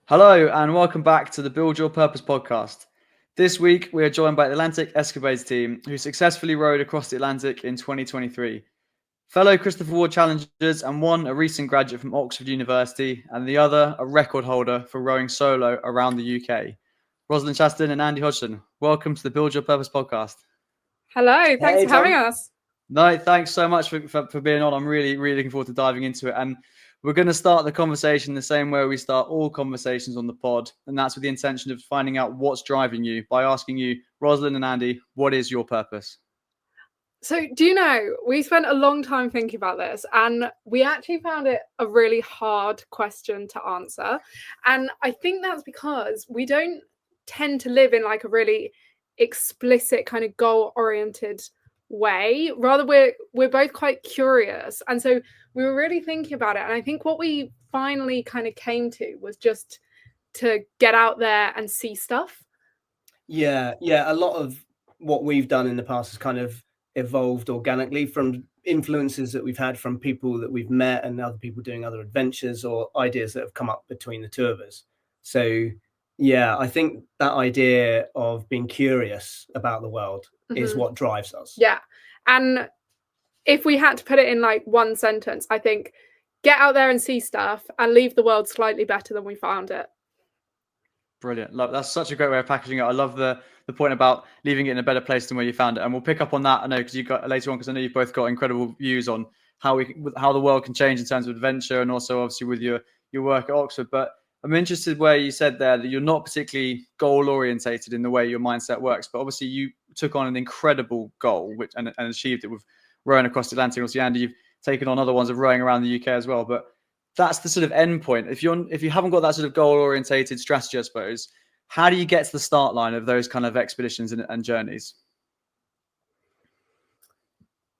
Hello, and welcome back to the Build Your Purpose podcast. This week, we are joined by the Atlantic Escapades Team, who successfully rowed across the Atlantic in 2023. Fellow Christopher Ward challengers, and one a recent graduate from Oxford University, and the other a record holder for rowing solo around the UK. Rosalind Chaston and Andy Hodgson, welcome to the Build Your Purpose podcast. Hello, thanks for having us. No, thanks so much for being on. I'm really looking forward to diving into it. And we're going to start the conversation the same way we start all conversations on the pod. And that's with the intention of finding out what's driving you by asking you, Rosalind and Andy, what is your purpose? So, do you know, we spent a long time thinking about this and we actually found it a really hard question to answer. And I think that's because we don't tend to live in like a really explicit kind of goal-oriented way. Rather, we're both quite curious. And so we were really thinking about it. And I think what we finally kind of came to was just to get out there and see stuff. Yeah. A lot of what we've done in the past has kind of evolved organically from influences that we've had from people that we've met and other people doing other adventures or ideas that have come up between the two of us. So yeah, I think that idea of being curious about the world is what drives us. Yeah. And if we had to put it in like one sentence, I think get out there and see stuff and leave the world slightly better than we found it. Brilliant. That's such a great way of packaging it. I love the point about leaving it in a better place than where you found it. And we'll pick up on that, I know, because you got later on, because I know you've both got incredible views on how the world can change in terms of adventure and also obviously with your work at Oxford. But I'm interested where you said there that you're not particularly goal orientated in the way your mindset works, but obviously you took on an incredible goal and achieved it with rowing across the Atlantic. Obviously, Andy, you've taken on other ones of rowing around the UK as well. But that's the sort of end point. If you haven't got that sort of goal orientated strategy, I suppose, how do you get to the start line of those kind of expeditions and journeys?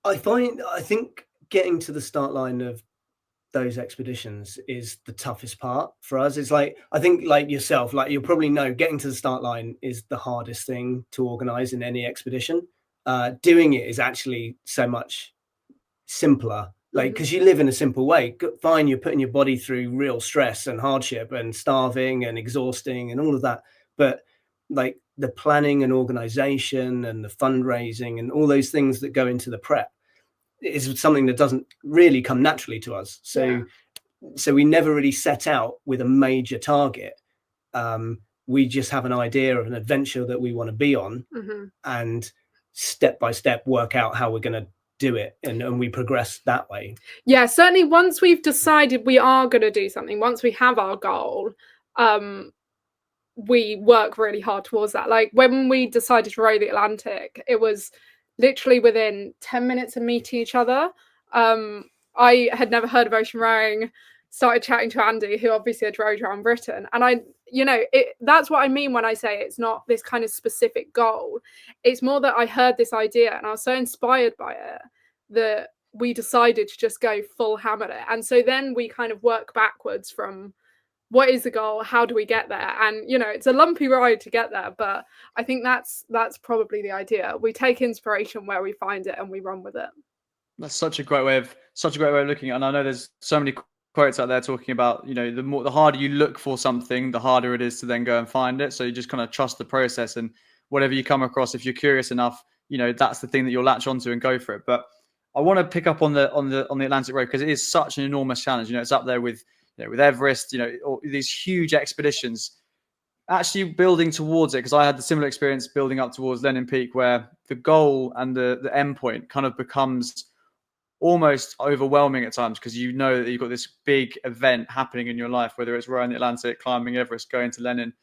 I think getting to the start line of those expeditions is the toughest part for us. It's like, I think like yourself, like you'll probably know, getting to the start line is the hardest thing to organize in any expedition. Doing it is actually so much simpler, like, because you live in a simple way. Fine, you're putting your body through real stress and hardship and starving and exhausting and all of that, but like the planning and organization and the fundraising and all those things that go into the prep is something that doesn't really come naturally to us. So we never really set out with a major target. We just have an idea of an adventure that we want to be on, and step by step work out how we're going to do it, and we progress that way. Yeah, certainly once we've decided we are going to do something, once we have our goal, we work really hard towards that. Like when we decided to row the Atlantic, it was literally within 10 minutes of meeting each other. I had never heard of ocean rowing, started chatting to Andy, who obviously had rowed around Britain. And that's what I mean when I say it's not this kind of specific goal. It's more that I heard this idea and I was so inspired by it that we decided to just go full ham at it. And so then we kind of work backwards from what is the goal? How do we get there? And, it's a lumpy ride to get there, but I think that's probably the idea. We take inspiration where we find it and we run with it. That's such a great way of looking at it. And I know there's so many quotes out there talking about, the harder you look for something, the harder it is to then go and find it. So you just kind of trust the process, and whatever you come across, if you're curious enough, that's the thing that you'll latch onto and go for it. But I want to pick up on the Atlantic Road, because it is such an enormous challenge. It's up there with Everest, or these huge expeditions. Actually building towards it, because I had the similar experience building up towards Lenin Peak, where the goal and the end point kind of becomes almost overwhelming at times, because that you've got this big event happening in your life, whether it's rowing the Atlantic, climbing Everest, going to Lenin.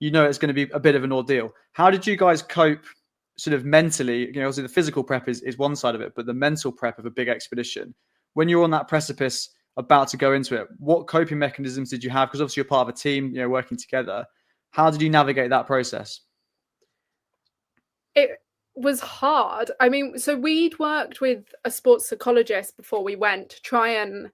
It's going to be a bit of an ordeal. How did you guys cope sort of mentally? Obviously the physical prep is one side of it, but the mental prep of a big expedition, when you're on that precipice about to go into it, what coping mechanisms did you have? Because obviously you're part of a team, working together. How did you navigate that process? It was hard. I mean, so we'd worked with a sports psychologist before we went to try and,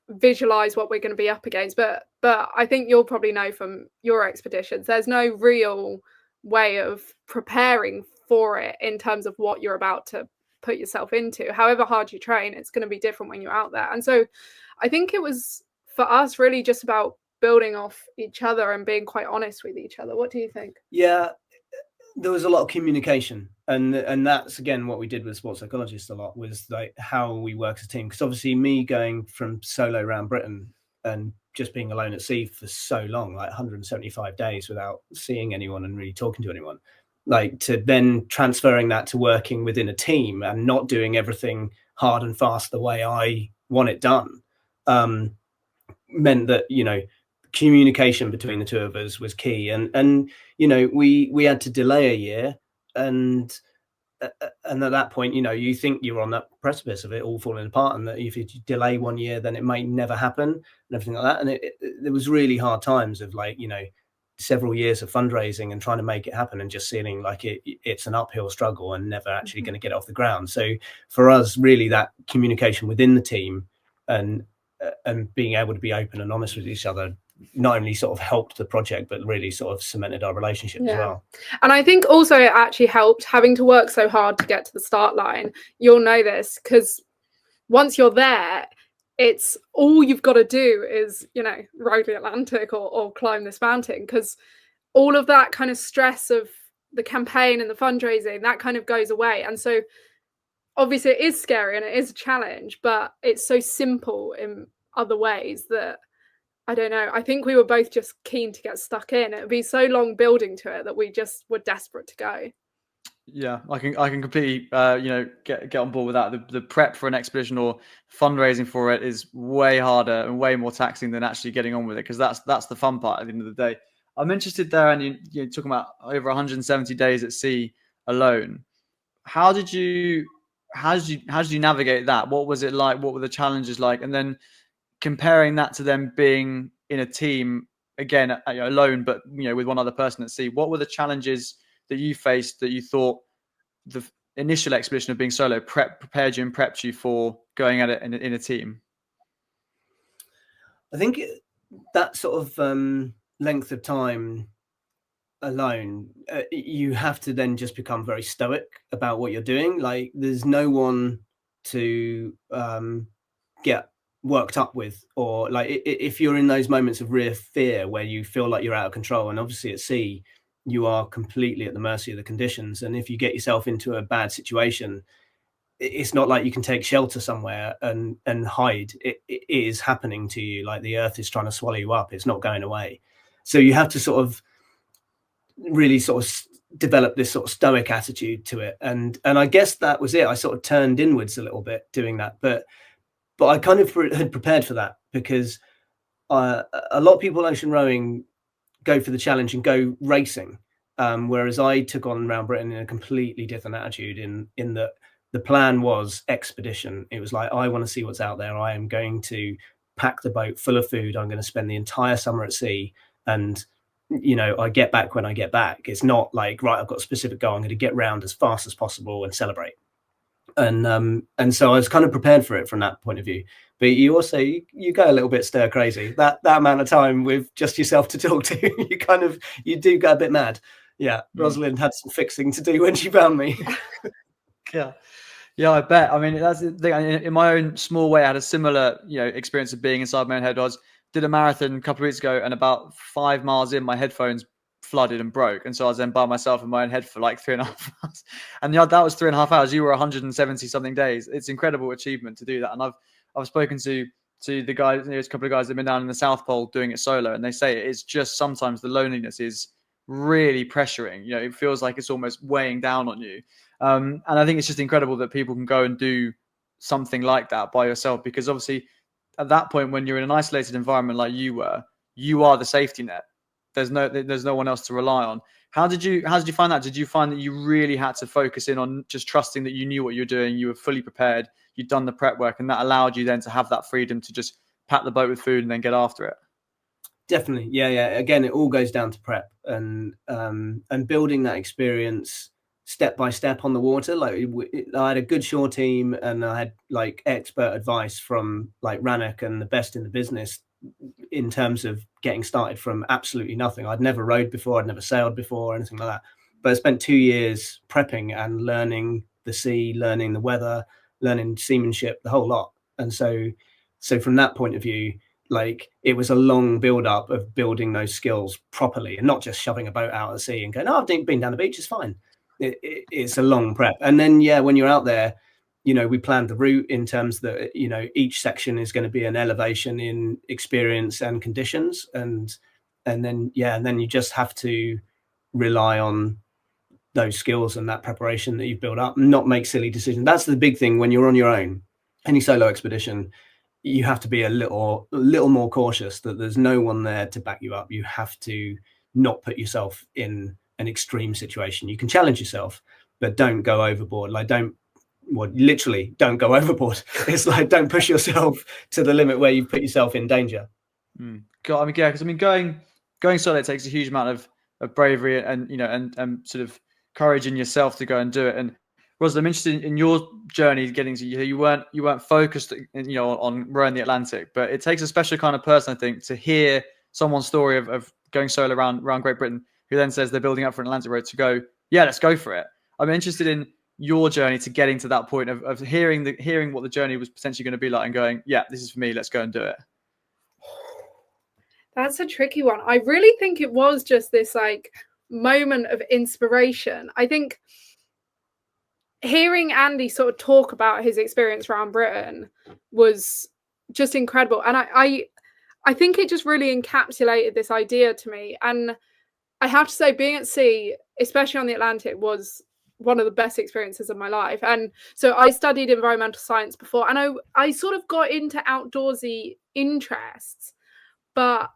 visualize what we're going to be up against. But I think you'll probably know from your expeditions, there's no real way of preparing for it in terms of what you're about to put yourself into. However hard you train, it's going to be different when you're out there. And so I think it was for us really just about building off each other and being quite honest with each other. What do you think? Yeah, there was a lot of communication, and that's again what we did with sports psychologists a lot, was like how we work as a team. Because obviously me going from solo around Britain and just being alone at sea for so long, like 175 days without seeing anyone and really talking to anyone, like to then transferring that to working within a team and not doing everything hard and fast the way I want it done, meant that, you know, communication between the two of us was key. And you know, we had to delay a year, and at that point, you know, you think you're on that precipice of it all falling apart, and that if you delay 1 year, then it may never happen and everything like that. And there was really hard times of, like, you know, several years of fundraising and trying to make it happen, and just feeling like it's an uphill struggle and never actually going to get off the ground. So for us, really, that communication within the team and being able to be open and honest with each other not only sort of helped the project, but really sort of cemented our relationship as well. And I think also it actually helped having to work so hard to get to the start line. You'll know this, because once you're there, it's all you've got to do is, you know, row the Atlantic or climb this mountain, because all of that kind of stress of the campaign and the fundraising, that kind of goes away. And so obviously it is scary and it is a challenge, but it's so simple in other ways that, I don't know, I think we were both just keen to get stuck in. It would be so long building to it that we just were desperate to go. Yeah, I can completely you know, get on board with that. The prep for an expedition or fundraising for it is way harder and way more taxing than actually getting on with it, because that's the fun part at the end of the day. I'm interested there, and you're talking about over 170 days at sea alone. How did you navigate that? What was it like? What were the challenges like? And then comparing that to them being in a team again, you know, alone, but, you know, with one other person at sea. What were the challenges that you faced that you thought the initial expedition of being solo prepared you and prepped you for going at it in a team? I think that sort of length of time alone, you have to then just become very stoic about what you're doing. Like, there's no one to get worked up with, or like if you're in those moments of real fear where you feel like you're out of control, and obviously at sea you are completely at the mercy of the conditions, and if you get yourself into a bad situation, it's not like you can take shelter somewhere and hide. It is happening to you. Like, the earth is trying to swallow you up. It's not going away. So you have to sort of really sort of develop this sort of stoic attitude to it, and I guess that was it. I sort of turned inwards a little bit doing that, but I kind of had prepared for that, because a lot of people ocean rowing go for the challenge and go racing, whereas I took on Round Britain in a completely different attitude, in that the plan was expedition. It was like, I want to see what's out there. I am going to pack the boat full of food. I'm going to spend the entire summer at sea, and, you know, I get back when I get back. It's not like, right, I've got a specific goal, I'm going to get round as fast as possible and celebrate. And so I was kind of prepared for it from that point of view. But you also you go a little bit stir crazy. That amount of time with just yourself to talk to, you do go a bit mad. Yeah, Rosalind had some fixing to do when she found me. Yeah, I bet. I mean, that's the thing. In my own small way, I had a similar, you know, experience of being inside my own head. Did a marathon a couple of weeks ago, and about 5 miles in, my headphones flooded and broke, and so I was then by myself in my own head for like 3.5 hours. And that was 3.5 hours. You were 170 something days. It's incredible achievement to do that. And I've spoken to the guys, there's a couple of guys that have been down in the South Pole doing it solo, and they say it's just sometimes the loneliness is really pressuring. You know, it feels like it's almost weighing down on you. And I think it's just incredible that people can go and do something like that by yourself, because obviously at that point, when you're in an isolated environment like you were, you are the safety net. There's no one else to rely on. How did you find that? Did you find that you really had to focus in on just trusting that you knew what you were doing, you were fully prepared, you'd done the prep work, and that allowed you then to have that freedom to just pack the boat with food and then get after it? Definitely. Yeah. Again, it all goes down to prep and building that experience step by step on the water. Like, I had a good shore team, and I had like expert advice from like Rannoch and the best in the business in terms of getting started from absolutely nothing. I'd never rowed before, I'd never sailed before, or anything like that. But I spent 2 years prepping and learning the sea, learning the weather, learning seamanship, the whole lot. And so from that point of view, like it was a long build up of building those skills properly, and not just shoving a boat out at sea and going, "Oh, I've been down the beach, it's fine." It's a long prep. And then, yeah, when you're out there, you know, we planned the route in terms that, you know, each section is going to be an elevation in experience and conditions. And then, yeah, and then you just have to rely on those skills and that preparation that you've built up, not make silly decisions. That's the big thing when you're on your own, any solo expedition. You have to be a little more cautious that there's no one there to back you up. You have to not put yourself in an extreme situation. You can challenge yourself, but don't go overboard. Like literally don't go overboard. It's like, don't push yourself to the limit where you put yourself in danger. God, I mean, yeah, because I mean, going solo takes a huge amount of bravery and, you know, and sort of courage in yourself to go and do it. And Rosalind, I'm interested in your journey getting to you weren't focused, you know, on rowing the Atlantic, but it takes a special kind of person, I think, to hear someone's story of going solo around Great Britain, who then says they're building up for an Atlantic road, to go, yeah, let's go for it. I'm interested in your journey to getting to that point of hearing what the journey was potentially going to be like and going, yeah, this is for me, let's go and do it. That's a tricky one. I really think it was just this like moment of inspiration. I think hearing Andy sort of talk about his experience around Britain was just incredible. And I think it just really encapsulated this idea to me. And I have to say, being at sea, especially on the Atlantic, was one of the best experiences of my life. And so I studied environmental science before, and I sort of got into outdoorsy interests, but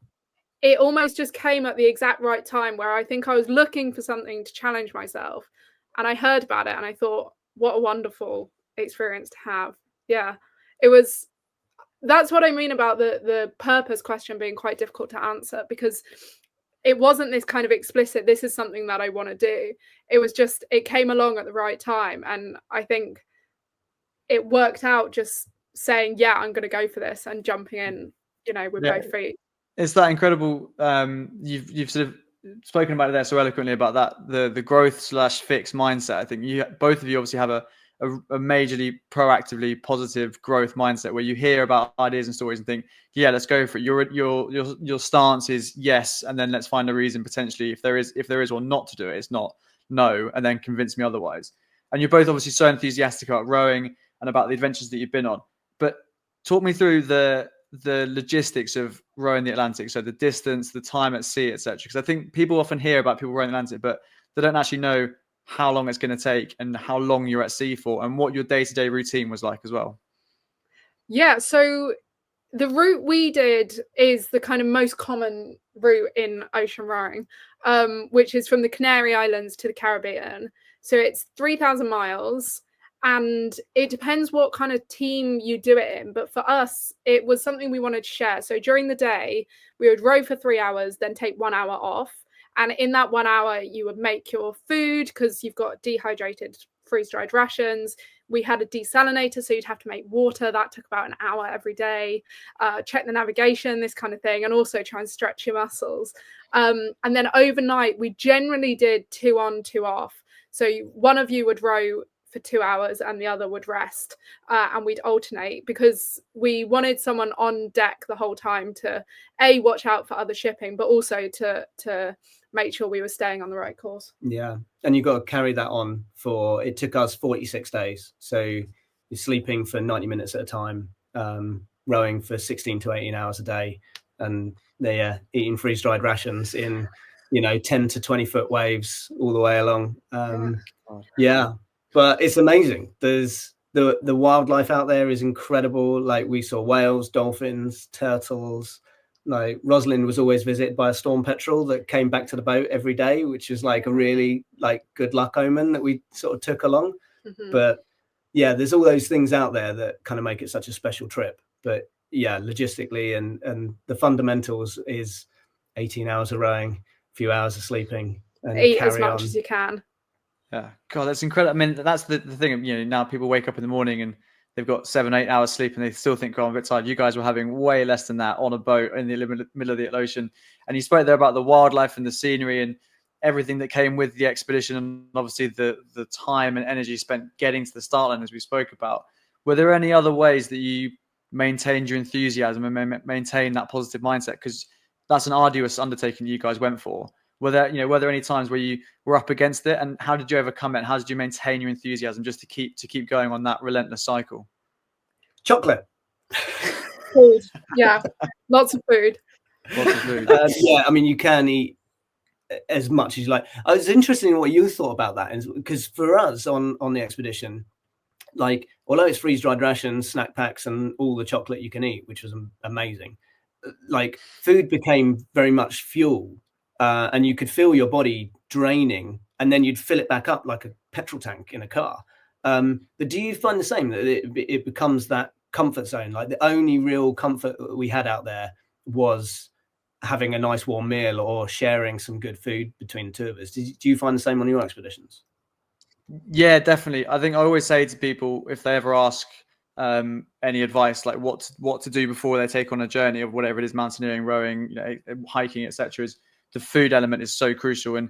it almost just came at the exact right time where I think I was looking for something to challenge myself, and I heard about it and I thought, what a wonderful experience to have. Yeah, that's what I mean about the purpose question being quite difficult to answer, because it wasn't this kind of explicit, this is something that I want to do. It was just, it came along at the right time. And I think it worked out just saying, yeah, I'm going to go for this, and jumping in, you know, with both feet. It's that incredible. You've sort of spoken about it there so eloquently about that, the growth / fixed mindset. I think both of you obviously have a majorly proactively positive growth mindset, where you hear about ideas and stories and think, yeah, let's go for it. Your stance is yes, and then let's find a reason potentially if there is or not to do it. It's not no, and then convince me otherwise. And you're both obviously so enthusiastic about rowing and about the adventures that you've been on. But talk me through the logistics of rowing the Atlantic, so the distance, the time at sea, etc. Because I think people often hear about people rowing the Atlantic, but they don't actually know how long it's going to take and how long you're at sea for, and what your day-to-day routine was like as well. Yeah, so the route we did is the kind of most common route in ocean rowing, which is from the Canary Islands to the Caribbean. So it's 3,000 miles. And it depends what kind of team you do it in. But for us, it was something we wanted to share. So during the day, we would row for 3 hours, then take 1 hour off. And in that 1 hour, you would make your food, because you've got dehydrated, freeze-dried rations. We had a desalinator, so you'd have to make water. That took about an hour every day. Check the navigation, this kind of thing, and also try and stretch your muscles. And then overnight, we generally did 2 on, 2 off. So one of you would row for 2 hours and the other would rest, and we'd alternate, because we wanted someone on deck the whole time to watch out for other shipping, but also to make sure we were staying on the right course. Yeah, and you've got to carry that on for, it took us 46 days, so you're sleeping for 90 minutes at a time, rowing for 16 to 18 hours a day, and they're eating freeze-dried rations in, you know, 10 to 20 foot waves all the way along. Yeah, but it's amazing. There's the wildlife out there is incredible. Like, we saw whales, dolphins, turtles. Like, Rosalind was always visited by a storm petrel that came back to the boat every day, which was like a really like good luck omen that we sort of took along. Mm-hmm. But yeah, there's all those things out there that kind of make it such a special trip. But yeah, logistically and the fundamentals is 18 hours of rowing, a few hours of sleeping, and eat as much as you can. Yeah, God, that's incredible. I mean, that's the thing. You know, now people wake up in the morning and they've got 7-8 hours sleep, and they still think, "Oh, I'm a bit tired." You guys were having way less than that on a boat in the middle of the ocean. And you spoke there about the wildlife and the scenery and everything that came with the expedition, and obviously the time and energy spent getting to the start line, as we spoke about. Were there any other ways that you maintained your enthusiasm and maintain that positive mindset? Because that's an arduous undertaking you guys went for. Were there any times where you were up against it, and how did you overcome it? And how did you maintain your enthusiasm just to keep going on that relentless cycle? Chocolate. Food. Yeah, lots of food. Lots of food. Yeah, I mean, you can eat as much as you like. I was interested in what you thought about that, because for us on the expedition, like, although it's freeze-dried rations, snack packs, and all the chocolate you can eat, which was amazing, like, food became very much fuel, and you could feel your body draining, and then you'd fill it back up like a petrol tank in a car. But do you find the same, that it becomes that comfort zone? Like, the only real comfort that we had out there was having a nice warm meal or sharing some good food between the two of us. Do you find the same on your expeditions? Yeah, definitely. I think I always say to people, if they ever ask any advice, like what to do before they take on a journey of whatever it is, mountaineering, rowing, hiking, etc., is the food element is so crucial. And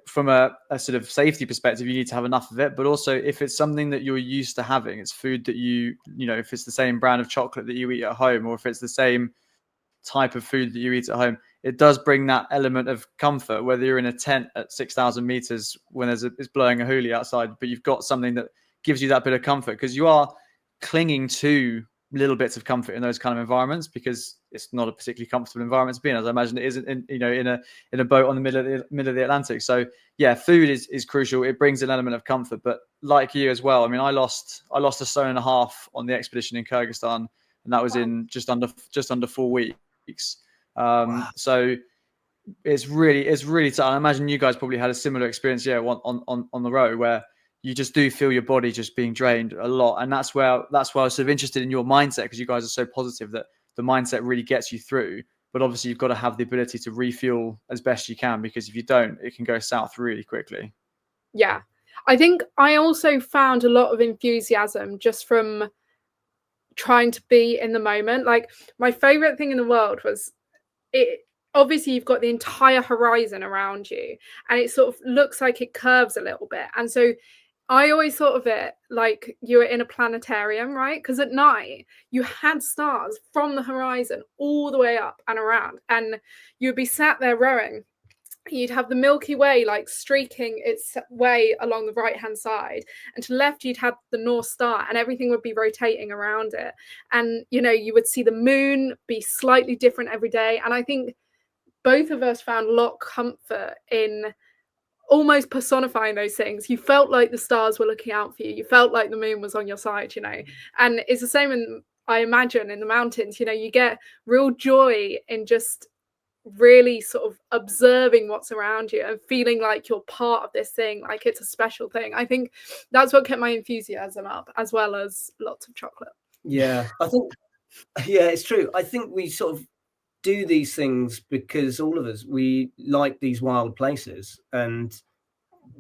from a sort of safety perspective, you need to have enough of it. But also, if it's something that you're used to having, it's food that if it's the same brand of chocolate that you eat at home, or if it's the same type of food that you eat at home, it does bring that element of comfort, whether you're in a tent at 6,000 meters when it's blowing a hoolie outside, but you've got something that gives you that bit of comfort, because you are clinging to little bits of comfort in those kind of environments, because it's not a particularly comfortable environment to be in, as I imagine it isn't in a boat on the middle of the Atlantic. So yeah, food is crucial. It brings an element of comfort. But like you as well, I mean, I lost 1.5 stone on the expedition in Kyrgyzstan, and that was in just under 4 weeks. Wow. So it's really tough. I imagine you guys probably had a similar experience, on the road, where you just do feel your body just being drained a lot. And that's why I was sort of interested in your mindset, because you guys are so positive that the mindset really gets you through. But obviously you've got to have the ability to refuel as best you can, because if you don't, it can go south really quickly. Yeah, I think I also found a lot of enthusiasm just from trying to be in the moment. Like, my favorite thing in the world was, it obviously you've got the entire horizon around you, and it sort of looks like it curves a little bit, and so I always thought of it like you were in a planetarium, right? Because at night you had stars from the horizon all the way up and around, and you'd be sat there rowing. You'd have the Milky Way like streaking its way along the right hand side, and to the left you'd have the North Star, and everything would be rotating around it. And you would see the moon be slightly different every day. And I think both of us found a lot of comfort in almost personifying those things. You felt like the stars were looking out for you. You felt like the moon was on your side, And it's the same I imagine in the mountains. You get real joy in just really sort of observing what's around you and feeling like you're part of this thing, like it's a special thing. I think that's what kept my enthusiasm up, as well as lots of chocolate. Yeah, I think, yeah, it's true. I think we sort of do these things because all of us, we like these wild places, and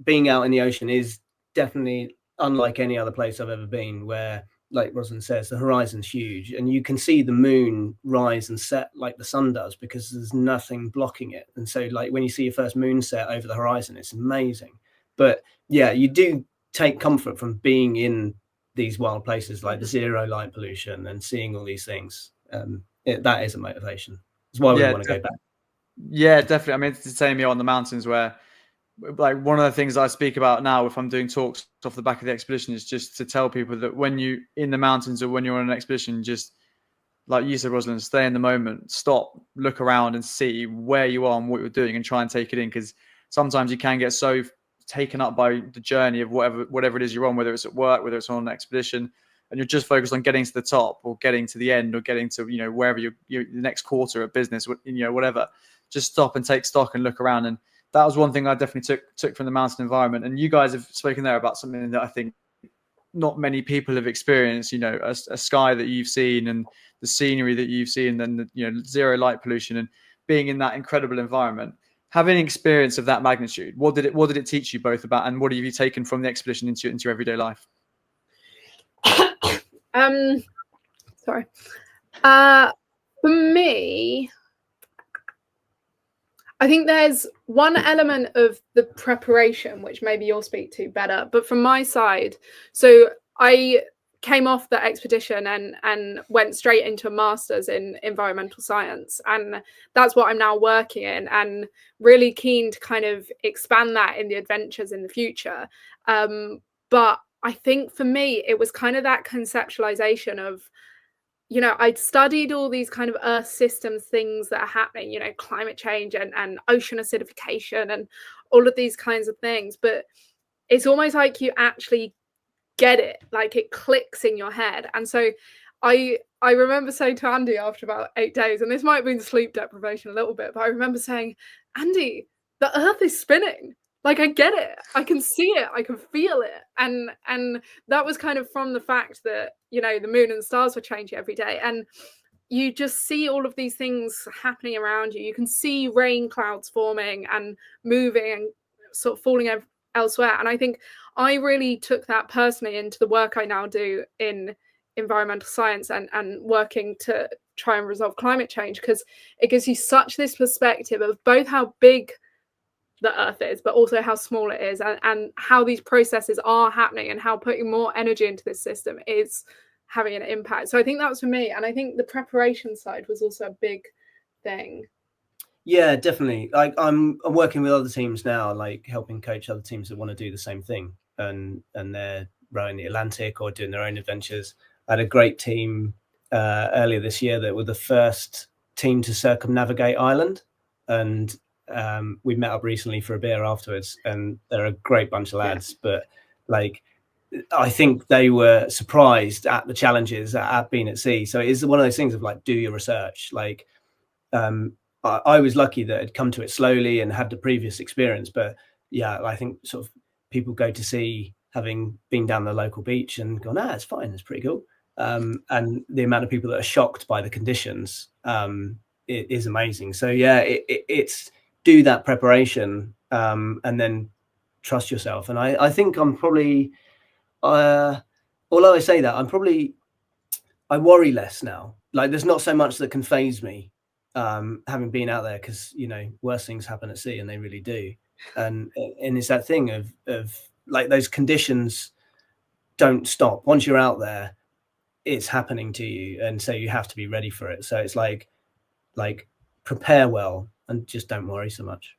being out in the ocean is definitely unlike any other place I've ever been, where, like Rosalind says, the horizon's huge and you can see the moon rise and set like the sun does, because there's nothing blocking it. And so, like, when you see your first moon set over the horizon, it's amazing. But yeah, you do take comfort from being in these wild places, like the zero light pollution, and seeing all these things. That is a motivation. That's why we want to go back. Yeah, definitely. I mean, it's the same here on the mountains, where, like, one of the things I speak about now if I'm doing talks off the back of the expedition is just to tell people that when you in the mountains or when you're on an expedition, just like you said, Rosalind, stay in the moment, stop, look around and see where you are and what you're doing, and try and take it in. Because sometimes you can get so taken up by the journey of whatever it is you're on, whether it's at work, whether it's on an expedition, and you're just focused on getting to the top or getting to the end or getting to, wherever you're the next quarter of business, whatever. Just stop and take stock and look around. And that was one thing I definitely took from the mountain environment. And you guys have spoken there about something that I think not many people have experienced, a sky that you've seen and the scenery that you've seen, and the, zero light pollution, and being in that incredible environment. Having experience of that magnitude, what did it teach you both about, and what have you taken from the expedition into your everyday life? Sorry. For me, I think there's one element of the preparation, which maybe you'll speak to better, but from my side, so I came off the expedition and went straight into a master's in environmental science, and that's what I'm now working in, and really keen to kind of expand that in the adventures in the future. But I think for me it was kind of that conceptualization of, you know, I'd studied all these kind of earth systems things that are happening, you know, climate change and ocean acidification and all of these kinds of things, but it's almost like you actually get it, like it clicks in your head. And so I remember saying to Andy after about 8 days, and this might have been sleep deprivation a little bit, but I remember saying, Andy, the earth is spinning. Like, I get it, I can see it, I can feel it. And that was kind of from the fact that, you know, the moon and the stars were changing every day, and you just see all of these things happening around you. You can see rain clouds forming and moving and sort of falling elsewhere. And I think I really took that personally into the work I now do in environmental science and working to try and resolve climate change, because it gives you such this perspective of both how big the earth is, but also how small it is, and how these processes are happening, and how putting more energy into this system is having an impact. So I think that was for me, and I think the preparation side was also a big thing. Yeah, definitely. Like I'm working with other teams now, like helping coach other teams that want to do the same thing, and they're rowing the Atlantic or doing their own adventures. I had a great team earlier this year that were the first team to circumnavigate Ireland, and we met up recently for a beer afterwards, and they're a great bunch of lads. Yeah. But like, I think they were surprised at the challenges at being at sea. So it is one of those things of like, do your research. Like, I was lucky that I'd come to it slowly and had the previous experience. But yeah, I think sort of people go to sea having been down the local beach and gone, it's fine, it's pretty cool. And the amount of people that are shocked by the conditions it is amazing. So yeah, it's do that preparation and then trust yourself. And I think I'm probably, although I say that, I worry less now. Like there's not so much that can faze me having been out there, because, you know, worse things happen at sea, and they really do. And it's that thing of like those conditions don't stop. Once you're out there, it's happening to you. And so you have to be ready for it. So it's like prepare well and just don't worry so much.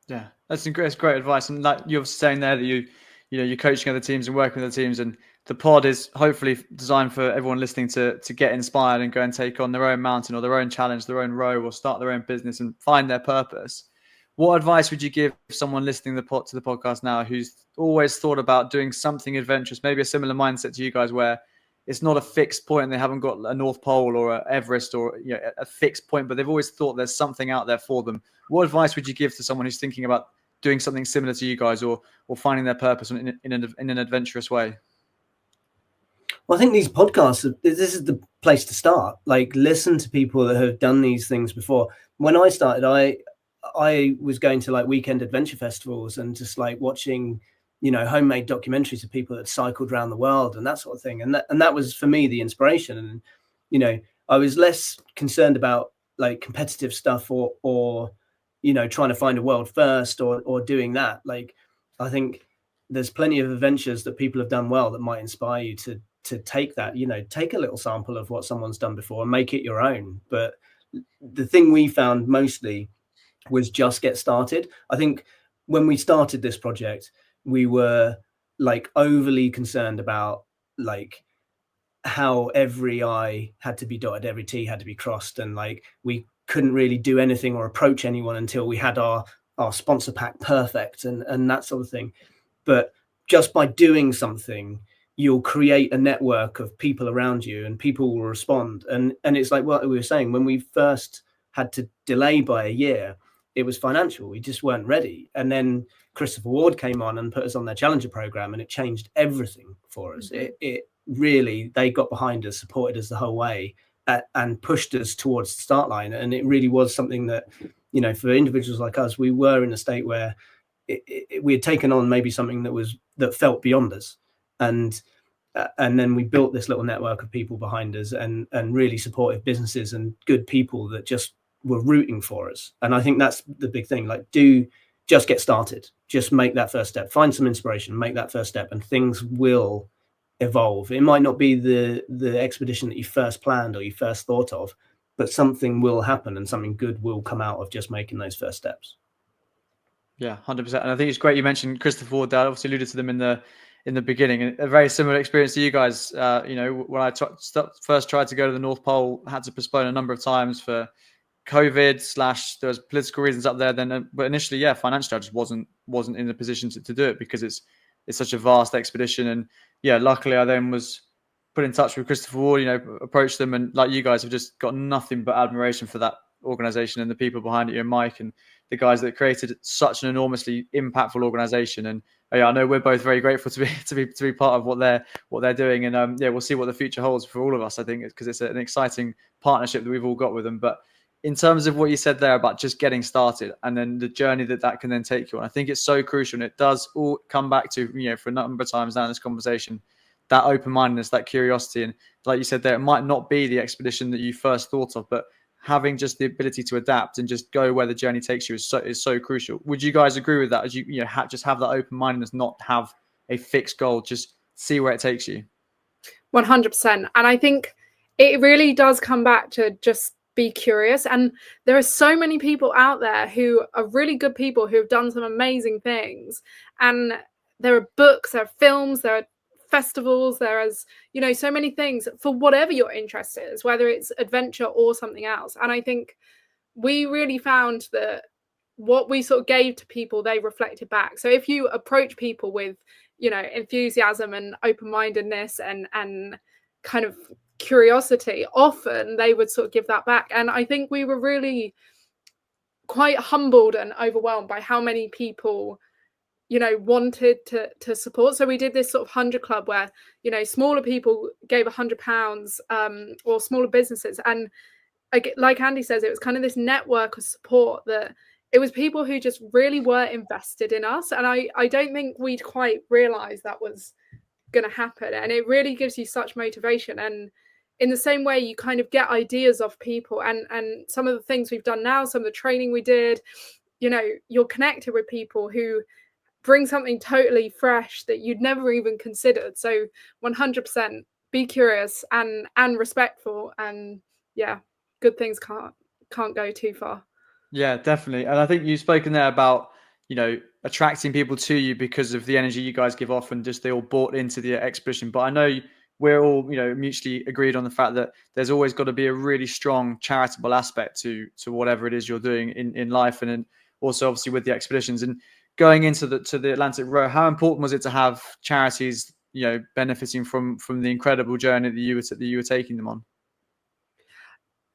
Yeah, that's great advice. And like you're saying there that you're coaching other teams and working with other teams, and the pod is hopefully designed for everyone listening to get inspired and go and take on their own mountain or their own challenge, their own row, or start their own business and find their purpose. What advice would you give someone listening to the podcast now who's always thought about doing something adventurous, maybe a similar mindset to you guys, where it's not a fixed point, they haven't got a North Pole or a Everest or a fixed point, but they've always thought there's something out there for them? What advice would you give to someone who's thinking about doing something similar to you guys, or finding their purpose in an adventurous way? Well, I think these podcasts, this is the place to start. Like, listen to people that have done these things before. When I started, I was going to like weekend adventure festivals and just like watching, you know, homemade documentaries of people that cycled around the world and that sort of thing. And that was for me the inspiration. And, you know, I was less concerned about like competitive stuff or you know, trying to find a world first or doing that. Like, I think there's plenty of adventures that people have done well that might inspire you to take that, you know, take a little sample of what someone's done before and make it your own. But the thing we found mostly was just get started. I think when we started this project, we were like overly concerned about like how every I had to be dotted, every T had to be crossed, and like we couldn't really do anything or approach anyone until we had our sponsor pack perfect and that sort of thing. But just by doing something, you'll create a network of people around you, and people will respond. And it's like what we were saying, when we first had to delay by a year, it was financial. We just weren't ready. And then Christopher Ward came on and put us on their Challenger program, and it changed everything for us. Mm-hmm. It really, they got behind us, supported us the whole way, and pushed us towards the start line. And it really was something that, you know, for individuals like us, we were in a state where we had taken on maybe something that felt beyond us. And then we built this little network of people behind us, and really supportive businesses and good people that just were rooting for us. And I think that's the big thing. Like, just get started, just make that first step, find some inspiration, make that first step, and things will evolve. It might not be the expedition that you first planned or you first thought of, but something will happen and something good will come out of just making those first steps. Yeah, 100%. And I think it's great you mentioned Christopher Ward. I obviously alluded to them in the beginning, and a very similar experience to you guys. When I first tried to go to the North Pole, had to postpone a number of times for COVID / there was political reasons up there. Then, but initially, yeah, financially, I just wasn't in the position to do it because it's such a vast expedition. And yeah, luckily, I then was put in touch with Christopher Ward. Approached them, and like you guys have just got nothing but admiration for that organization and the people behind it, and Mike and the guys that created such an enormously impactful organization. And yeah, I know we're both very grateful to be part of what they're doing. And yeah, we'll see what the future holds for all of us. I think because it's an exciting partnership that we've all got with them. But in terms of what you said there about just getting started and then the journey that can then take you on, I think it's so crucial. And it does all come back to, for a number of times now in this conversation, that open-mindedness, that curiosity. And like you said there, it might not be the expedition that you first thought of, but having just the ability to adapt and just go where the journey takes you is so crucial. Would you guys agree with that? As you just have that open-mindedness, not have a fixed goal, just see where it takes you. 100%. And I think it really does come back to just be curious. And there are so many people out there who are really good people who have done some amazing things. And there are books, there are films, there are festivals, there is, so many things for whatever your interest is, whether it's adventure or something else. And I think we really found that what we sort of gave to people, they reflected back. So if you approach people with, enthusiasm and open-mindedness and kind of curiosity, often they would sort of give that back. And I think we were really quite humbled and overwhelmed by how many people wanted to support. So we did this sort of 100 Club where smaller people gave £100 or smaller businesses, and like Andy says, it was kind of this network of support that it was people who just really were invested in us. And I don't think we'd quite realized that was going to happen. And it really gives you such motivation. And in the same way, you kind of get ideas off people, and some of the things we've done now, some of the training we did, you're connected with people who bring something totally fresh that you'd never even considered. So 100% be curious and respectful, and yeah, good things can't go too far. Yeah, definitely. And I think you've spoken there about, attracting people to you because of the energy you guys give off and just they all bought into the expedition. But I know we're all, mutually agreed on the fact that there's always got to be a really strong charitable aspect to whatever it is you're doing in life, and then also obviously with the expeditions. And going into the Atlantic Row, how important was it to have charities, benefiting from the incredible journey that you were taking them on?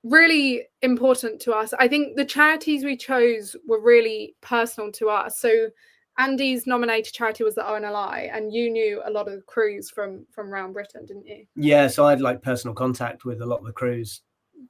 Really important to us. I think the charities we chose were really personal to us. So Andy's nominated charity was the RNLI, and you knew a lot of the crews from around Britain, didn't you? Yeah, so I had personal contact with a lot of the crews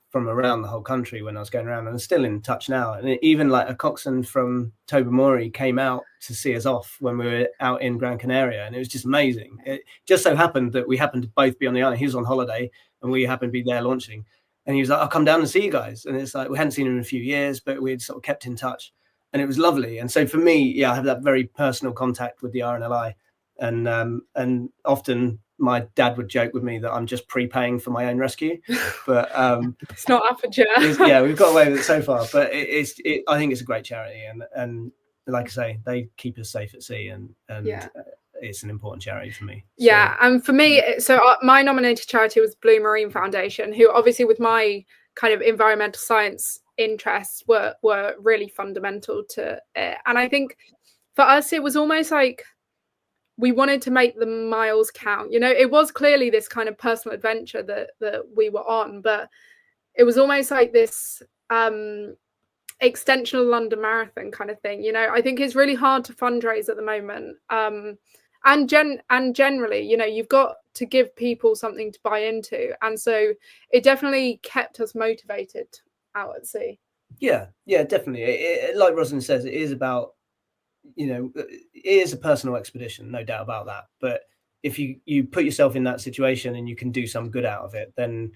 from around the whole country when I was going around, and I'm still in touch now. And even a coxswain from Tobermory came out to see us off when we were out in Gran Canaria, and it was just amazing. It just so happened that we happened to both be on the island. He was on holiday and we happened to be there launching, and he was like, I'll come down and see you guys. And it's we hadn't seen him in a few years, but we'd sort of kept in touch, and it was lovely. And so for me, yeah, I have that very personal contact with the RNLI, and often my dad would joke with me that I'm just prepaying for my own rescue, but it's not up for yeah, we've got away with it so far. But I think it's a great charity, and like I say, they keep us safe at sea, and yeah. It's an important charity for me. Yeah, and for me, my nominated charity was Blue Marine Foundation, who obviously with my kind of environmental science interests were really fundamental to it. And I think for us, it was almost like we wanted to make the miles count. It was clearly this kind of personal adventure that we were on, but it was almost like this extension of London Marathon kind of thing. I think it's really hard to fundraise at the moment. And generally, you've got to give people something to buy into. And so it definitely kept us motivated out at sea. Yeah, definitely. Like Rosalind says, it is about, it is a personal expedition, no doubt about that. But if you put yourself in that situation and you can do some good out of it, then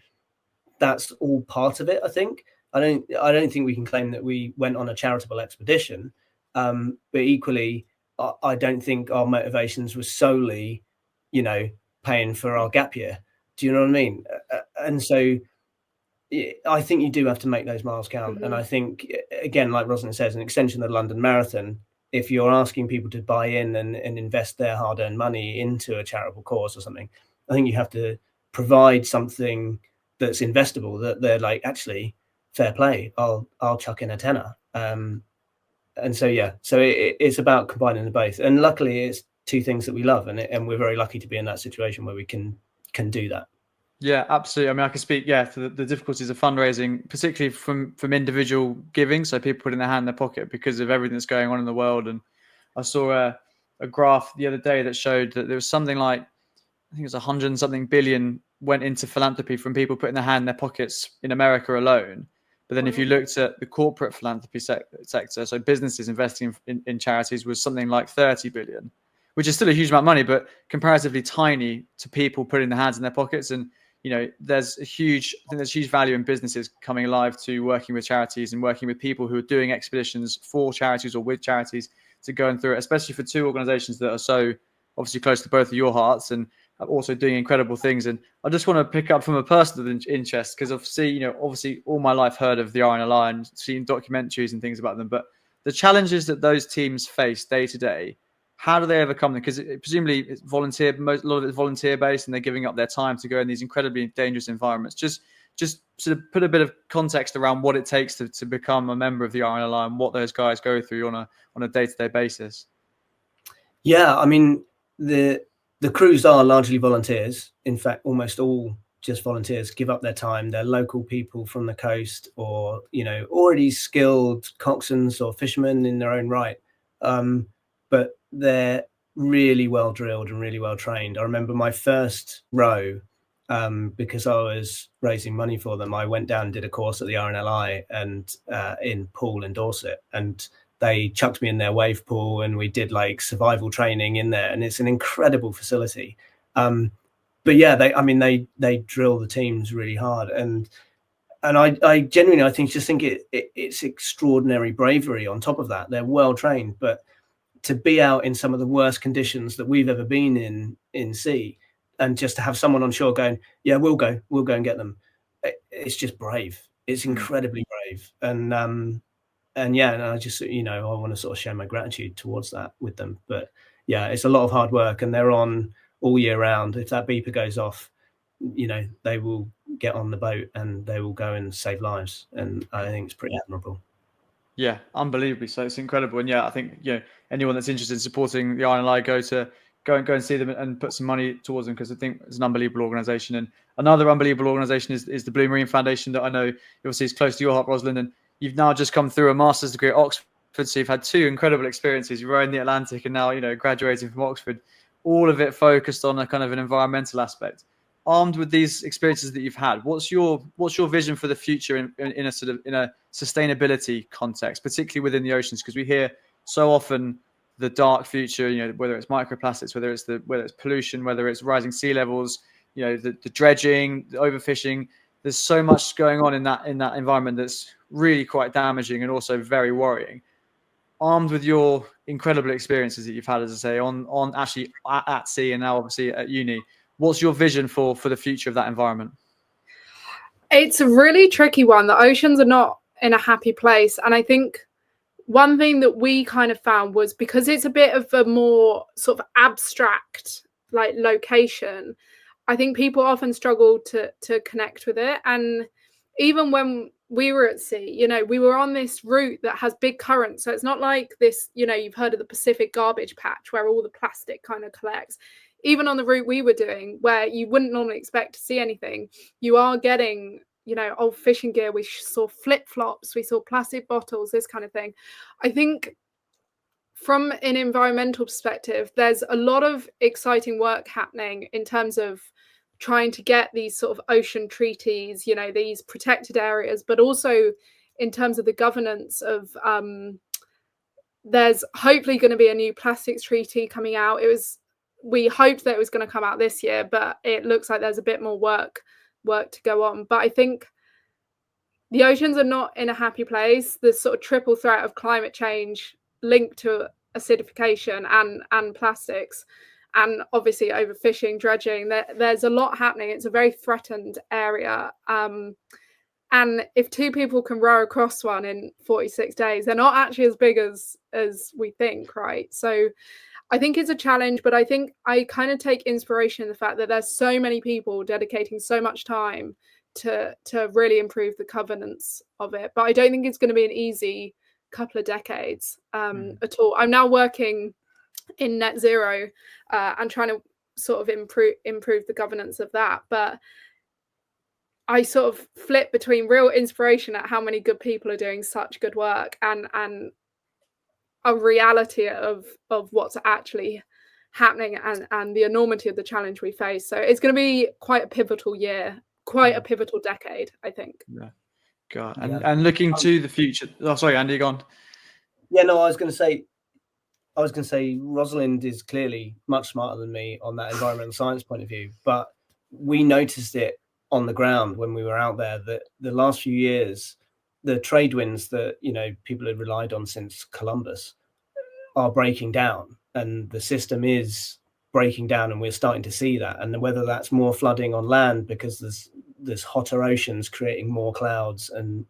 that's all part of it, I think. I don't think we can claim that we went on a charitable expedition, but equally, I don't think our motivations were solely, paying for our gap year. Do you know what I mean? And so I think you do have to make those miles count. And I think, again, like Rosalind says, an extension of the London Marathon, if you're asking people to buy in and invest their hard-earned money into a charitable cause or something, I think you have to provide something that's investable, that they're like, actually, fair play, I'll chuck in a tenner. And so, yeah, so it's about combining the both. And luckily, it's two things that we love. And we're very lucky to be in that situation where we can do that. Yeah, absolutely. I mean, I can speak, to the difficulties of fundraising, particularly from individual giving. So people putting their hand in their pocket because of everything that's going on in the world. And I saw a graph the other day that showed that there was something like, I think it was 100 and something billion went into philanthropy from people putting their hand in their pockets in America alone. But then if you looked at the corporate philanthropy sector, so businesses investing in charities, was something like 30 billion, which is still a huge amount of money, but comparatively tiny to people putting their hands in their pockets. And there's huge value in businesses coming alive to working with charities and working with people who are doing expeditions for charities or with charities to go through it, especially for two organizations that are so obviously close to both of your hearts and are also doing incredible things. And I just want to pick up from a personal interest, because obviously all my life heard of the RNLI and seen documentaries and things about them, but the challenges that those teams face day to day, how do they overcome them? Because presumably it's volunteer, a lot of it's volunteer based, and they're giving up their time to go in these incredibly dangerous environments. Just sort of put a bit of context around what it takes to become a member of the RNLI and what those guys go through on a day-to-day basis. Yeah, I mean, the crews are largely volunteers. In fact, almost all just volunteers, give up their time. They're local people from the coast, or already skilled coxswains or fishermen in their own right. But they're really well drilled and really well trained. I remember my first row, because I was raising money for them, I went down and did a course at the RNLI and in Poole in Dorset, and they chucked me in their wave pool and we did like survival training in there, and it's an incredible facility. But yeah, they drill the teams really hard, and I genuinely, I think it's extraordinary bravery. On top of that, they're well trained, but to be out in some of the worst conditions that we've ever been in sea, and just to have someone on shore going, yeah, we'll go and get them. It's just brave. It's incredibly brave. And yeah, and I just, I want to sort of share my gratitude towards that with them. But yeah, it's a lot of hard work, and they're on all year round. If that beeper goes off, they will get on the boat and they will go and save lives. And I think it's pretty admirable. Yeah, unbelievably so. It's incredible. And yeah, I think, anyone that's interested in supporting the RNLI, go and see them and put some money towards them, because I think it's an unbelievable organization. And another unbelievable organization is the Blue Marine Foundation, that I know obviously is close to your heart, Rosalind. And you've now just come through a master's degree at Oxford, so you've had two incredible experiences. You were in the Atlantic and now, graduating from Oxford, all of it focused on a kind of an environmental aspect. Armed with these experiences that you've had, what's your vision for the future in a sustainability context, particularly within the oceans? Because we hear so often the dark future, whether it's microplastics, whether it's pollution, whether it's rising sea levels, the dredging, the overfishing. There's so much going on in that environment that's really quite damaging and also very worrying. Armed with your incredible experiences that you've had, as I say, on actually at sea and now obviously at uni, what's your vision for the future of that environment? It's a really tricky one. The oceans are not in a happy place. And I think one thing that we kind of found was, because it's a bit of a more sort of abstract like location, I think people often struggle to connect with it. And even when we were at sea, we were on this route that has big currents. So it's not like this, you've heard of the Pacific garbage patch where all the plastic kind of collects. Even on the route we were doing, where you wouldn't normally expect to see anything, you are getting, old fishing gear. We saw flip-flops, we saw plastic bottles, this kind of thing. I think from an environmental perspective, there's a lot of exciting work happening in terms of trying to get these sort of ocean treaties, these protected areas, but also in terms of the governance of, there's hopefully going to be a new plastics treaty coming out. We hoped that it was going to come out this year, but it looks like there's a bit more work to go on. But I think the oceans are not in a happy place. The sort of triple threat of climate change linked to acidification and plastics. and obviously overfishing, dredging. There's a lot happening. It's a very threatened area. And if 2 people can row across one in 46 days, they're not actually as big as we think, right? So I think it's a challenge, but I think I kind of take inspiration in the fact that there's so many people dedicating so much time to really improve the governance of it. But I don't think it's going to be an easy couple of decades at all. I'm now working in net zero and trying to sort of improve the governance of that. But I sort of flip between real inspiration at how many good people are doing such good work and a reality of what's actually happening and the enormity of the challenge we face. So it's going to be quite a pivotal year, quite a pivotal decade, I think. Yeah. God. And looking to the future. Oh, sorry, Andy, go on. Yeah, no, I was going to say Rosalind is clearly much smarter than me on that environmental science point of view, but we noticed it on the ground when we were out there that the last few years, the trade winds that, you know, people had relied on since Columbus are breaking down, and the system is breaking down, and we're starting to see that. And whether that's more flooding on land because there's hotter oceans creating more clouds and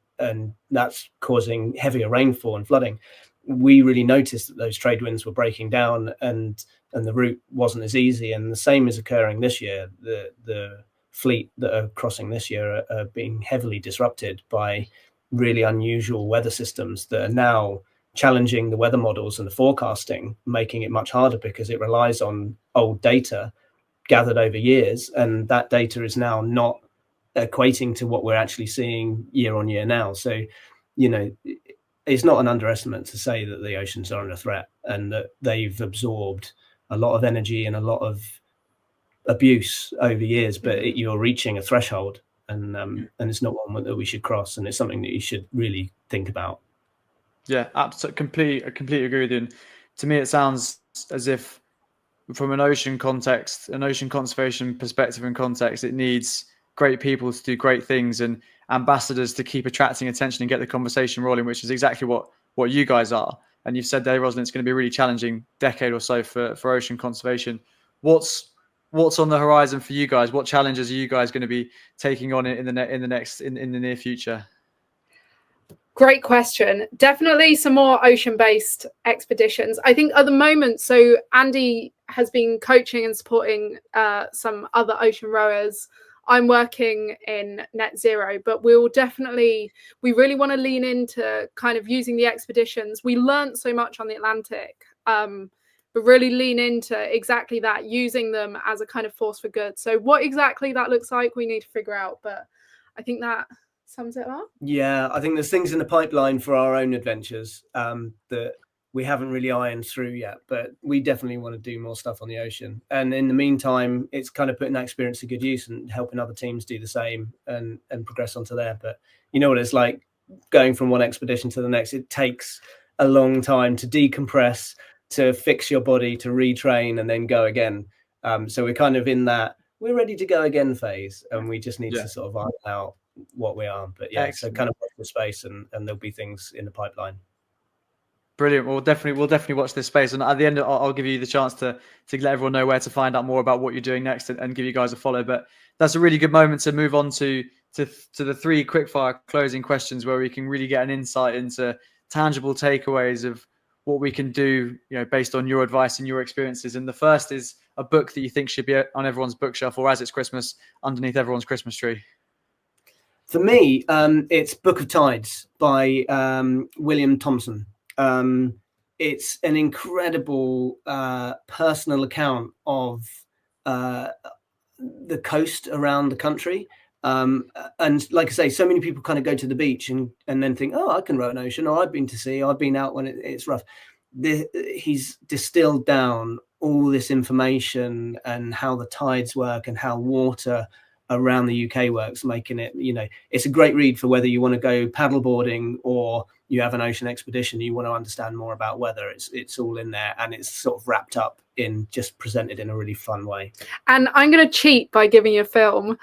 that's causing heavier rainfall and flooding, we really noticed that those trade winds were breaking down and the route wasn't as easy. And the same is occurring this year. The fleet that are crossing this year are being heavily disrupted by really unusual weather systems that are now challenging the weather models and the forecasting, making it much harder because it relies on old data gathered over years, and that data is now not equating to what we're actually seeing year on year now. So, you know, it's not an underestimate to say that the oceans are under threat and that they've absorbed a lot of energy and a lot of abuse over years, but you're reaching a threshold, and it's not one that we should cross, and it's something that you should really think about. Yeah, absolutely. I completely agree with you. And to me, it sounds as if from an ocean context, an ocean conservation perspective and context, it needs great people to do great things and ambassadors to keep attracting attention and get the conversation rolling, which is exactly what you guys are. And you've said there, Rosalind, it's going to be a really challenging decade or so for ocean conservation. What's on the horizon for you guys? What challenges are you guys going to be taking on in the near future? Great question. Definitely some more ocean-based expeditions. I think at the moment, so Andy has been coaching and supporting some other ocean rowers. I'm working in net zero, but we really want to lean into kind of using the expeditions. We learned so much on the Atlantic, but really lean into exactly that, using them as a kind of force for good. So what exactly that looks like, we need to figure out, but I think that sums it up. Yeah, I think there's things in the pipeline for our own adventures that we haven't really ironed through yet, but we definitely want to do more stuff on the ocean. And in the meantime, it's kind of putting that experience to good use and helping other teams do the same and progress onto there. But you know what it's like going from one expedition to the next. It takes a long time to decompress, to fix your body, to retrain, and then go again. So we're kind of in that we're ready to go again phase, and we just need to sort of iron out what we are. But yeah, excellent. So kind of watch the space, and there'll be things in the pipeline. Brilliant. We'll definitely watch this space, and at the end, I'll give you the chance to let everyone know where to find out more about what you're doing next, and give you guys a follow. But that's a really good moment to move on to the 3 quickfire closing questions, where we can really get an insight into tangible takeaways of what we can do, you know, based on your advice and your experiences. And the first is a book that you think should be on everyone's bookshelf, or as it's Christmas, underneath everyone's Christmas tree. For me, it's Book of Tides by William Thompson. It's an incredible personal account of the coast around the country. And like I say, so many people kind of go to the beach and then think, oh, I can row an ocean, or I've been to sea, I've been out when it's rough. He's distilled down all this information and how the tides work and how water around the UK works, making it, you know, it's a great read for whether you want to go paddleboarding or you have an ocean expedition, you want to understand more about weather. It's all in there, and it's sort of wrapped up in just presented in a really fun way. And I'm going to cheat by giving you a film,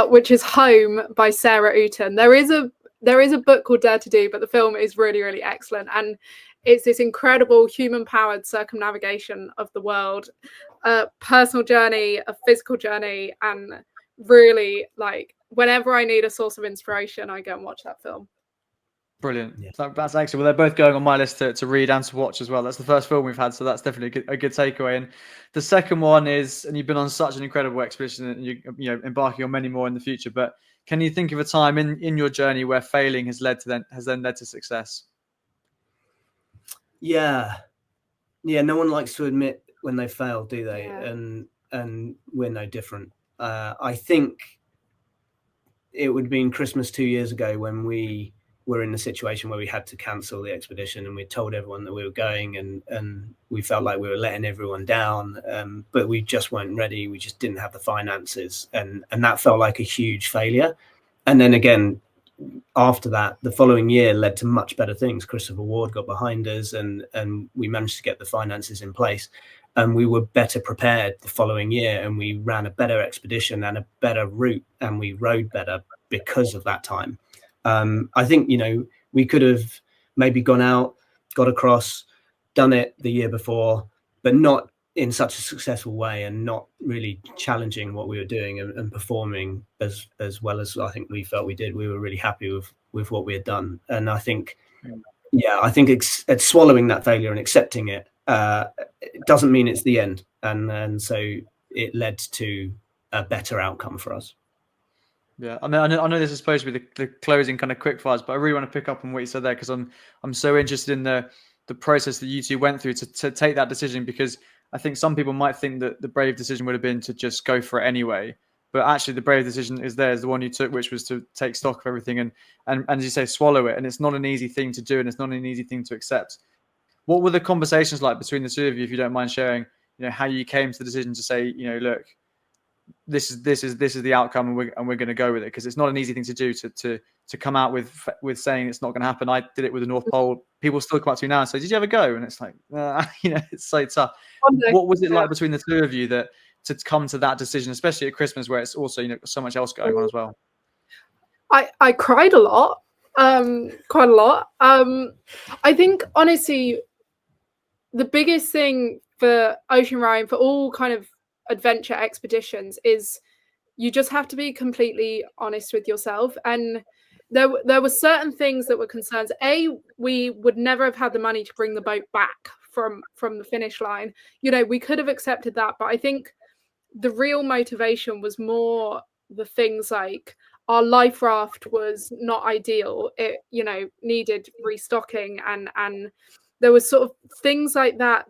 which is Home by Sarah Uten. There is a book called Dare to Do, but the film is really, really excellent. And it's this incredible human-powered circumnavigation of the world. a personal journey, a physical journey, and really, like, whenever I need a source of inspiration, I go and watch that film. Brilliant. Yeah. So that's excellent. Well, they're both going on my list to read and to watch as well. That's the first film we've had, so that's definitely a good takeaway. And the second one is, and you've been on such an incredible expedition, and you know, embarking on many more in the future. But can you think of a time in your journey where failing has then led to success? Yeah. No one likes to admit when they fail, do they? Yeah. And we're no different. I think it would have been Christmas 2 years ago when we were in the situation where we had to cancel the expedition, and we told everyone that we were going, and we felt like we were letting everyone down, but we just weren't ready. We just didn't have the finances, and that felt like a huge failure. And then again, after that, the following year led to much better things. Christopher Ward got behind us, and we managed to get the finances in place, and we were better prepared the following year, and we ran a better expedition and a better route, and we rode better because of that time. I think, you know, we could have maybe gone out, got across, done it the year before, but not in such a successful way, and not really challenging what we were doing and performing as well as I think we felt we did. We were really happy with what we had done. And I think, I think it's swallowing that failure and accepting it. It doesn't mean it's the end. And so it led to a better outcome for us. Yeah, I mean, I know this is supposed to be the closing kind of quick fires, but I really want to pick up on what you said there, because I'm so interested in the process that you two went through to take that decision, because I think some people might think that the brave decision would have been to just go for it anyway, but actually the brave decision is the one you took, which was to take stock of everything and as you say, swallow it. And it's not an easy thing to do, and it's not an easy thing to accept. What were the conversations like between the two of you, if you don't mind sharing? You know, how you came to the decision to say, you know, look, this is the outcome, and we're going to go with it, because it's not an easy thing to do to come out with saying it's not going to happen. I did it with the North Pole. People still come up to me now and say, "Did you ever go?" And it's like, you know, it's so tough. What was it like between the two of you to come to that decision, especially at Christmas, where it's also, you know, so much else going on as well? I cried a lot, quite a lot. I think honestly, the biggest thing for ocean rowing, for all kind of adventure expeditions, is you just have to be completely honest with yourself. And there were certain things that were concerns. We would never have had the money to bring the boat back from the finish line. You know, we could have accepted that, but I think the real motivation was more the things like our life raft was not ideal. It, you know, needed restocking, and there was sort of things like that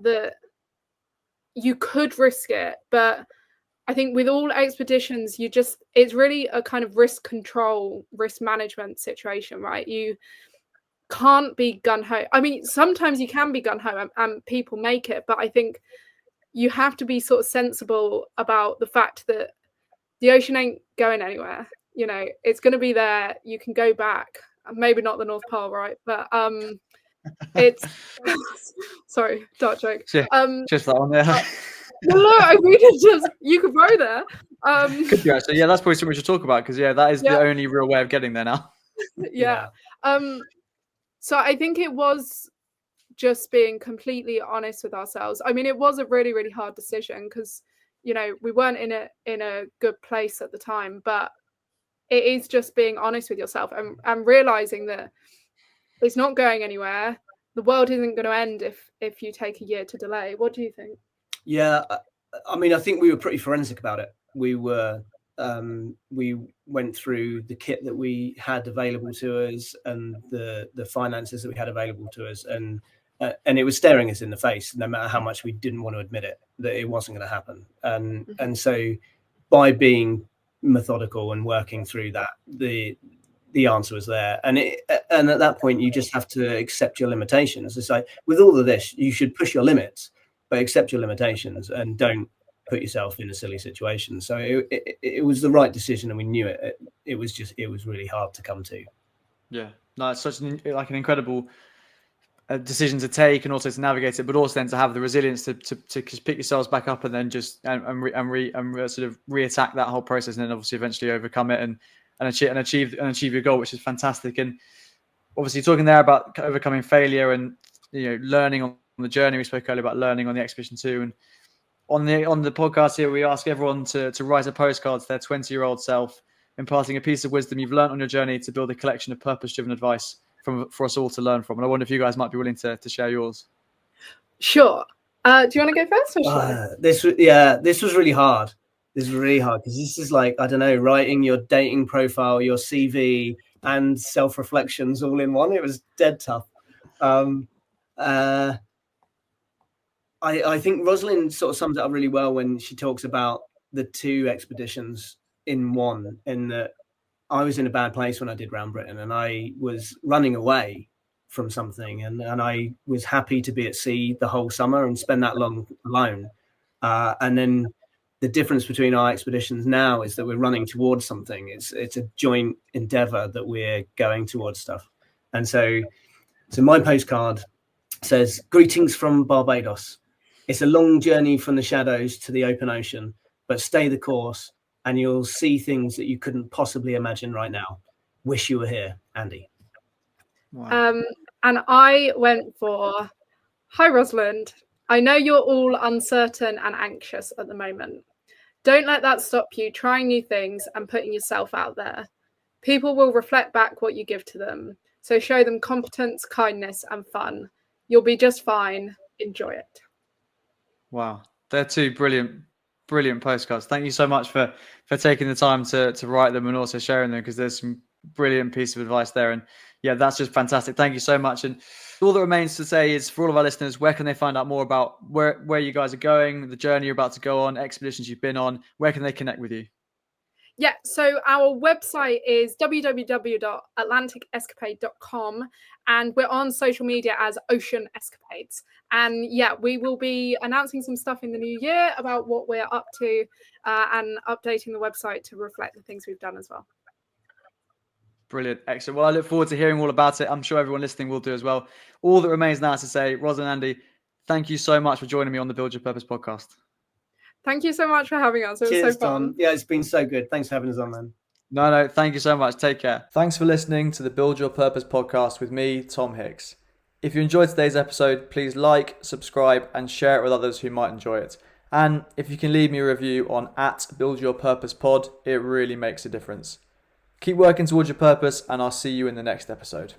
you could risk it, but I think with all expeditions, it's really a kind of risk control, risk management situation, right? You can't be gung-ho. I mean, sometimes you can be gung-ho and people make it, but I think you have to be sort of sensible about the fact that the ocean ain't going anywhere. You know, it's going to be there. You can go back. Maybe not the North Pole, right? But it's sorry, dark joke. Just that one there. No, I really just, you could row there. Could you actually? Yeah, that's probably something we should talk about, because that is the only real way of getting there now. Yeah. So I think it was just being completely honest with ourselves. I mean, it was a really, really hard decision, because, you know, we weren't in a good place at the time, but it is just being honest with yourself and realizing that it's not going anywhere. The world isn't going to end if you take a year to delay. What do you think? Yeah, I mean, I think we were pretty forensic about it. We went through the kit that we had available to us, and the finances that we had available to us, and it was staring us in the face, no matter how much we didn't want to admit it, that it wasn't going to happen. And so by being methodical and working through that, the answer was there. And at that point, you just have to accept your limitations. It's like, with all of this, you should push your limits, but accept your limitations and don't put yourself in a silly situation. So it was the right decision, and we knew it. It was really hard to come to. Yeah, no, it's such an incredible decision to take, and also to navigate it, but also then to have the resilience to just pick yourselves back up, and then just sort of reattack that whole process, and then obviously eventually overcome it and achieve your goal, which is fantastic. And obviously talking there about overcoming failure and, you know, learning on the journey. We spoke earlier about learning on the expedition too, and on the podcast here, we ask everyone to write a postcard to their 20-year-old self, imparting a piece of wisdom you've learned on your journey to build a collection of purpose-driven advice for us all to learn from. And I wonder if you guys might be willing to share yours. Sure. Do you want to go first? Or this was really hard. This is really hard because this is like, I don't know, writing your dating profile, your CV, and self-reflections all in one. It was dead tough. I think Rosalind sort of sums it up really well when she talks about the 2 expeditions in one, in that I was in a bad place when I did Round Britain, and I was running away from something, and I was happy to be at sea the whole summer and spend that long alone. And then the difference between our expeditions now is that we're running towards something. It's a joint endeavor that we're going towards stuff. And so my postcard says, "Greetings from Barbados. It's a long journey from the shadows to the open ocean, but stay the course and you'll see things that you couldn't possibly imagine right now. Wish you were here, Andy." Wow. And I went for, "Hi, Rosalind. I know you're all uncertain and anxious at the moment. Don't let that stop you trying new things and putting yourself out there. People will reflect back what you give to them. So show them competence, kindness, and fun. You'll be just fine. Enjoy it." Wow. They're 2 brilliant postcards. Thank you so much for taking the time to write them and also sharing them, because there's some brilliant piece of advice there. And yeah, that's just fantastic. Thank you so much. And all that remains to say is, for all of our listeners, where can they find out more about where you guys are going, the journey you're about to go on, expeditions you've been on? Where can they connect with you? Yeah, so our website is www.atlanticescapade.com, and we're on social media as Ocean Escapades. And yeah, we will be announcing some stuff in the new year about what we're up to, and updating the website to reflect the things we've done as well. Brilliant. Excellent. Well, I look forward to hearing all about it. I'm sure everyone listening will do as well. All that remains now is to say, Roz and Andy, thank you so much for joining me on the Build Your Purpose podcast. Thank you so much for having us. It was Cheers, so fun. Tom. Yeah, it's been so good. Thanks for having us on, man. No, thank you so much. Take care. Thanks for listening to the Build Your Purpose podcast with me, Tom Hicks. If you enjoyed today's episode, please like, subscribe, and share it with others who might enjoy it. And if you can leave me a review on @BuildYourPurposePod, it really makes a difference. Keep working towards your purpose, and I'll see you in the next episode.